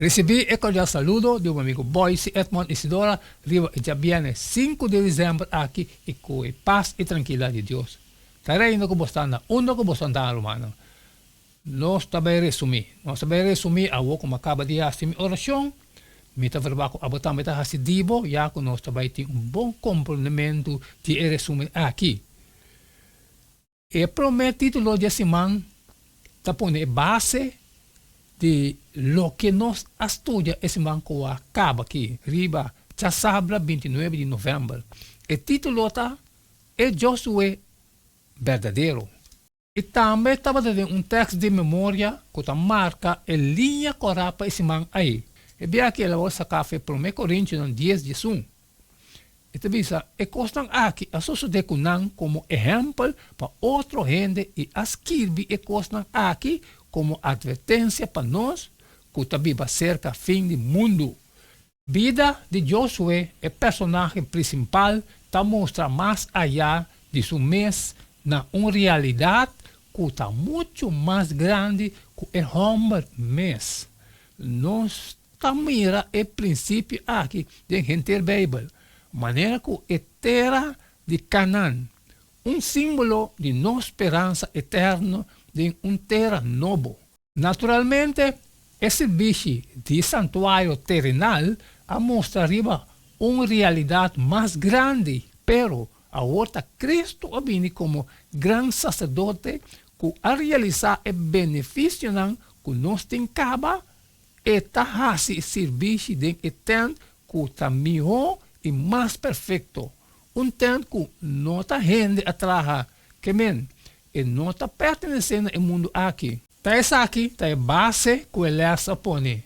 Recibí el cordial saludo de un amigo Boyce Edmond Isidora. Ya viene 5 de diciembre aquí y con paz y tranquilidad de Dios. Estaré indo como están, uno como están, hermano. No sabe resumir a vos como acaba de hacer mi oración. Me está verbal a botar me está haciendo ya que nós também tem bom complemento de resumen aqui. E prometido de semana está pondo base de lo que nos estudia esse banco acaba aqui, riba, já sábado 29 de novembro. O título está É Josué Verdadeiro. E também estava dando texto de memória que marca a linha correta para esse man aí. E bem aqui ela vai sacar foi para 1 Coríntios 10, 11. E também é costan aqui a sociedade como exemplo para outra gente e escrever é costan aqui como advertência para nós, que também vai cerca do fim do mundo. Vida de Josué, o personagem principal, está mostra mais allá de seu mês na uma realidade que está muito mais grande que o homem mês. Nós mira o princípio aqui de gente da Bíblia, maneira que a terra de Canaã, símbolo de nossa esperança eterna de terra nova. Naturalmente, esse bicho de santuário terrenal mostraria uma realidade mais grande, pero agora Cristo vem como grande sacerdote que a realizar o benefício que nós temos e está serviço de tempo que está melhor e mais perfeito. Tempo que não está rende atrás, que men, e não está pertencendo ao mundo aqui. Essa aqui está a base que ele põe.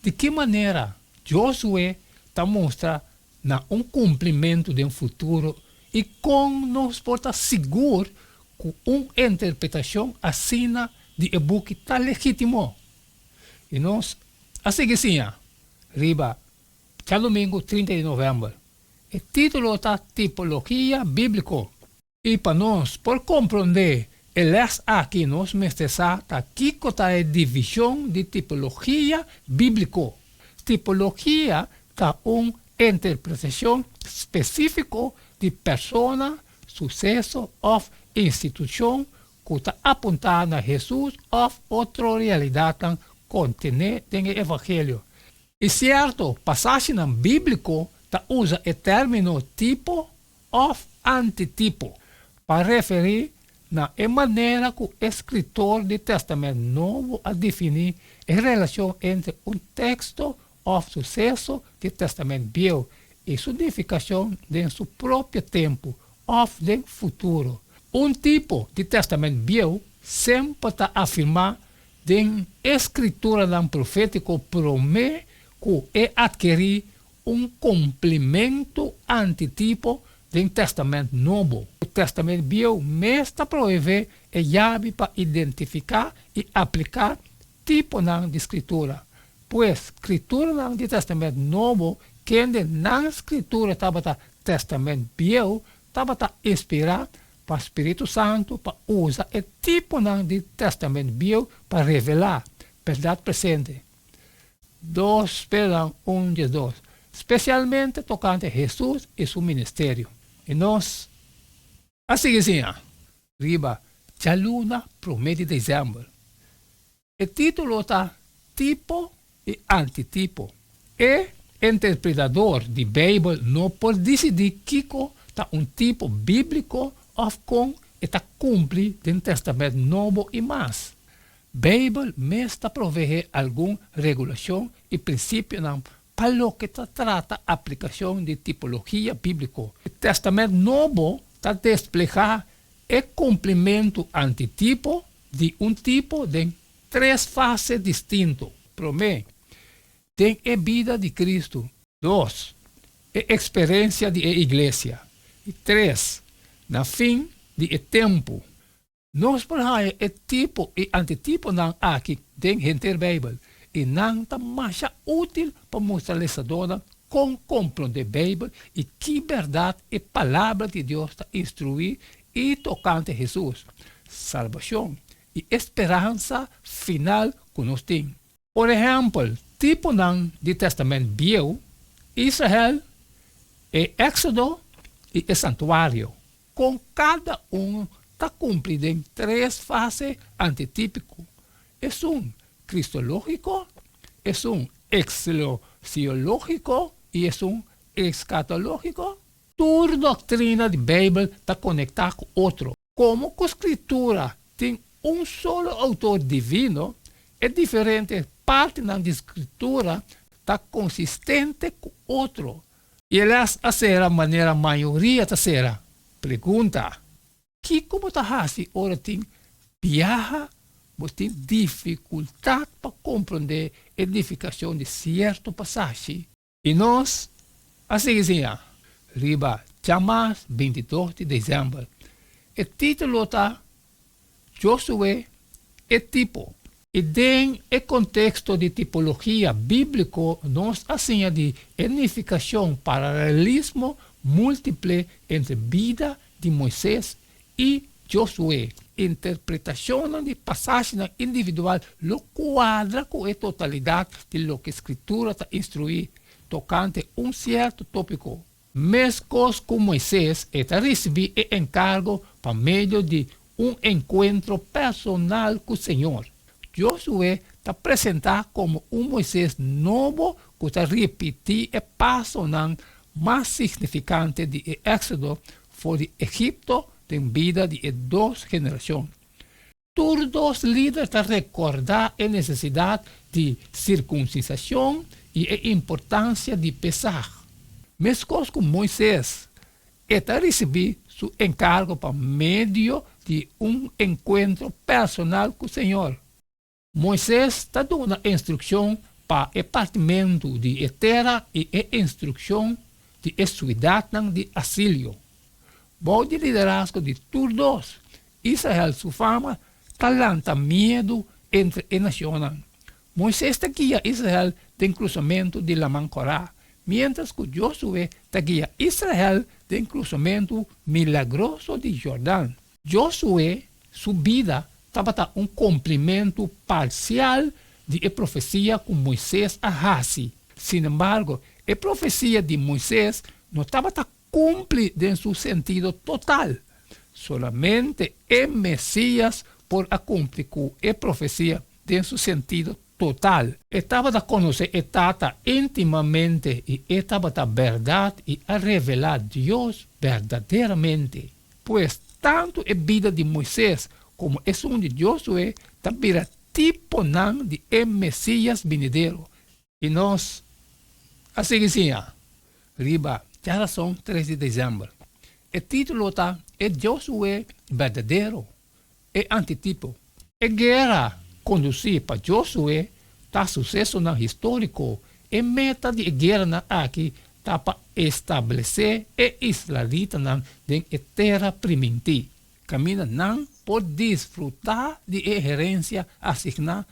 De que maneira Josué está mostrando cumprimento de futuro e como nos pode seguro que uma interpretação assim de o book está legítimo. E nós, assim, riba, domingo 30 de novembro. O título está Tipologia Bíblica. E para nós, por compreender, aqui nós precisamos aqui com a divisão de tipologia bíblica. Tipologia está uma interpretação específica de persona, sucesso ou instituição que está apontada a Jesus ou outra realidade contenida no Evangelho. E certo, passagem bíblica usa o termo tipo ou antitipo para referir na maneira que o escritor do Testamento Novo a definir a relação entre texto ou sucesso do Testamento Velho e sua edificação em seu próprio tempo ou no futuro. Tipo de Testamento Velho sempre está afirmar em escritura profética promete que é adquirir complemento antitipo do Testamento Novo. O Testamento Velho mesmo provê a chave para identificar e aplicar tipo de escritura. Pois escritura do Testamento Novo, que na escritura estava no Testamento Velho, estava inspirado para o Espírito Santo para usar o tipo de Testamento Velho para revelar verdade presente. 2 Pedro 1:2. Especialmente tocante a Jesus e seu ministério. E nós, assim, riba, a luna promete dezembro. O título está Tipo e Antitipo. E interpretador de Bíblia não pode decidir que está tipo bíblico ou com está cumpre do Testamento Novo e mais. Bíblia mesmo provê alguma regulação e princípio para o que trata a aplicação de tipologia bíblica. O Testamento Novo está desplegar o complemento antitipo de tipo de 3 fases distintas. Primeiro, tem a vida de Cristo. 2, a experiência da igreja. E 3, na fim do tempo. Nós podemos o tipo e antitipo aqui dentro da Bíblia. E não está mais útil para mostrar essa dona com compreender a Bíblia e que verdade e palavra de Deus está instruir e tocante a Jesus, salvação e esperança final que nós temos. Por exemplo, tipo de testamento viejo, Israel, é Éxodo e é santuário. Com cada está cumprido em 3 fases antitípicas. É cristológico, é eclesiológico e é escatológico. Toda doutrina da Bíblia está conectada com outro. Como a escritura tem solo autor divino, é diferente parte da escritura está consistente com outro. E aliás, a maneira maioria da será pergunta, que como está assim, ora tem viaja, mas tem dificuldade para compreender a edificação de certo passagem. E nós, assim, riba, chamamos 22 de dezembro. O título está Josué é tipo. E dentro do contexto de tipologia bíblico, nós assim de edificação paralelismo múltiple entre vida de Moisés e Josué. Interpretação de passagem individual lo quadra com a totalidade de lo que a escritura está instruída tocante certo tópico. Mescos com Moisés está receber o encargo por meio de encontro personal com o Senhor. Josué está apresentado como Moisés novo que está repetir o passo mais significante de Éxodo fora de Egipto em vida de 2 gerações. Todos os líderes estão recordar a necessidade de circuncisação e a importância de pesar. Mesmo com Moisés, está receber seu encargo por meio de encontro personal com o Senhor. Moisés está dando instrução para o partimento de terra e a instrução de cidade de asilo. Bom de liderazgo de todos, Israel, sua fama, talanta medo entre as nações. Moisés está guia Israel do cruzamento de la Mancorá, mientras que Josué está guia Israel do cruzamento milagroso de Jordão. Josué, sua vida, estava cumprimento parcial de profecia com Moisés a Hassi. Sin embargo, a profecia de Moisés não estava cumprida em seu sentido total. Solamente o Messias por cumprir com a profecia em seu sentido total. Estava a conhecer a Tata intimamente e estava a verdade e a revelar Deus verdadeiramente. Pois tanto a vida de Moisés como a de Josué também tipo de Messias vindouro. E nós, assim, riba, já são 3 de dezembro. O título está é Josué verdadeiro, é antitipo. A guerra conduzida para Josué está sucesso histórico. A meta de guerra aqui está para estabelecer a israelita na terra primitiva. Camina por desfrutar de herência assignada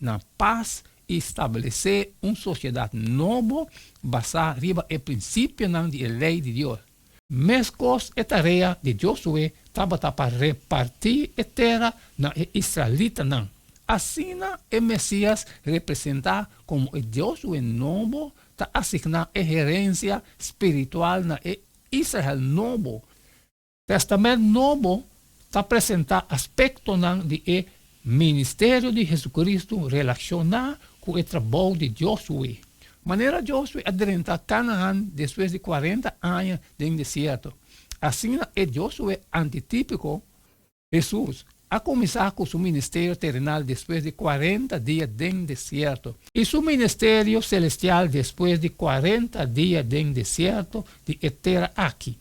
na paz e estabelecer uma sociedade nova basada no princípio da lei de Deus. Mesmo a tarefa de Josué estava para repartir a terra na israelita. Assim, o Messias representa como o Josué novo está assignado a herência espiritual na Israel novo. Testamento novo está apresentando aspectos do ministério de Jesus relacionado com o trabalho de Josué. Maneira Josué adentra Canaã depois de 40 anos no deserto. Assim, é Josué antitípico. Jesus a começar com seu ministério terrenal depois de 40 dias no deserto. E seu ministério celestial depois de 40 dias no deserto de terra aqui.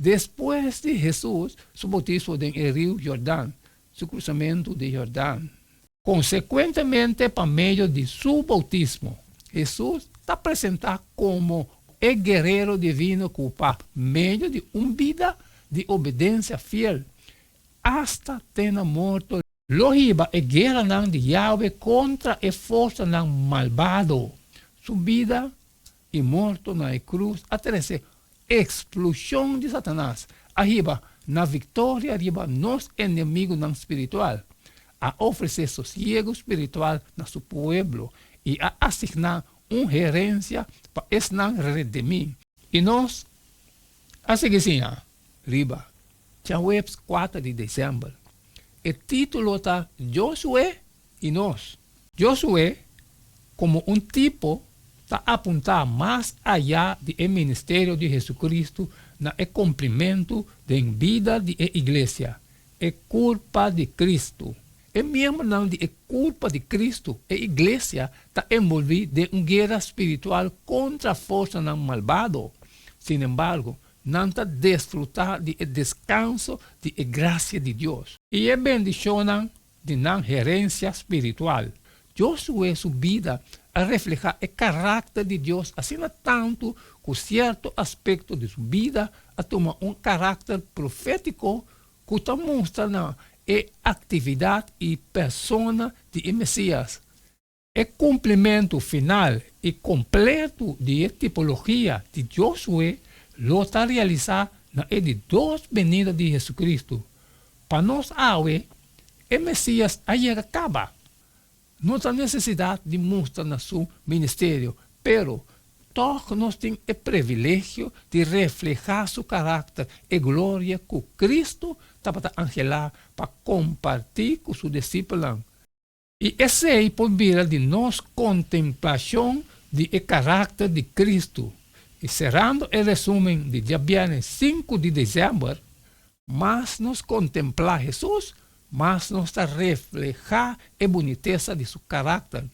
Depois de Jesus, seu batismo no rio Jordão, seu cruzamento de Jordão. Consequentemente, por meio de seu batismo, Jesus está apresentado como o guerreiro divino que, por meio de uma vida de obediência fiel, hasta tenha morto. Lohiba a guerra de Yahweh contra a força malvado. Sua vida e morto na cruz até explosão de Satanás. Arriba, na vitória, arriba, nos inimigos espiritual. a ofrecer sosiego espiritual a su pueblo y a asignar una gerencia para esta redimir. Y nos hace que sí, arriba, ya webs 4 de diciembre. El título está Josué y nos. Josué, como un tipo, está apuntado más allá del ministerio de Jesucristo en el cumplimiento de la vida de la iglesia. Es culpa de Cristo. El miembro de culpa de Cristo, la iglesia está envolvida en una guerra espiritual contra fuerzas malvado. Sin embargo, no está disfrutar del descanso de la gracia de Dios. Y es bendición de la gerencia espiritual. Josué su vida a reflejar el carácter de Dios, así no tanto que cierto aspecto de su vida a tomar un carácter profético que muestra la actividad y persona de Mesías. El cumplimiento final y completo de la tipología de Josué lo está realizado en las dos venidas de Jesucristo. Para nos hoy, el Mesías ayer acaba. No hay necesidad de mostrar su ministerio, pero todos nos tienen el privilegio de reflejar su carácter y gloria que Cristo está para angelar, para compartir con sus discípulos. Y ese es por vida de nos contemplación del carácter de Cristo. Y cerrando el resumen de ya viernes 5 de diciembre, más nos contempla Jesús, más nos refleja la boniteza de su carácter.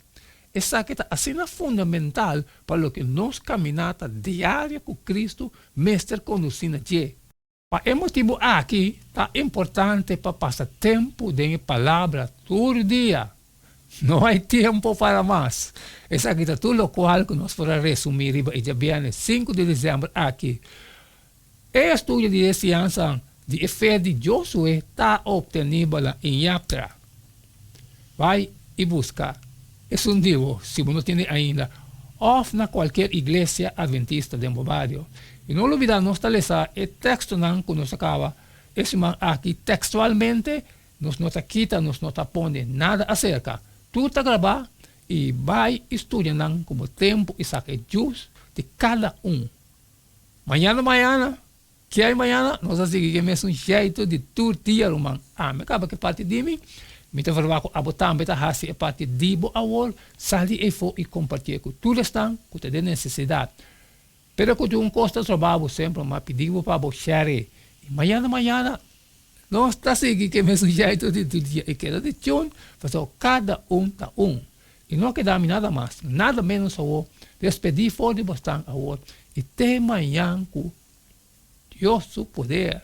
Esa que está así fundamental para lo que nos caminata diaria con Cristo, Mestre conducindo allí. Para el motivo aquí, está importante para pasar tiempo de la palabra todo el día. No hay tiempo para más. Esa que está todo lo cual que nos podrá resumir el día viernes 5 de diciembre aquí. El estudio de ciencia de fe de Josué está obtenido en Yatra. Vai y busca. Es un digo, si uno tiene ainda, off na cualquier iglesia adventista de barrio. Y no olvidar, no establecer el texto que nos acaba, ese man aquí textualmente, nos nota quita, nos nota pone nada acerca. Tú te graba y vai estudiando como tiempo y saque jus de cada uno. Mañana, que hay mañana, nós vamos seguir um jeito de todo dia, irmão. Me acaba que parte de mim, me te verwaco abotam, beta hasi e parte de bo awol, sali e fo e compartilhar com tudo estão, com toda necessidade. Pero que tu custa trabalho sempre, mas pedivo para bo share. E mañana, nós está seguir que mesmo jeito de todo dia. E queda de tchon, fazer cada tá E não queda nada mais, nada menos awol, despedir fora de bastante awol. E até amanhã com Dios su poder.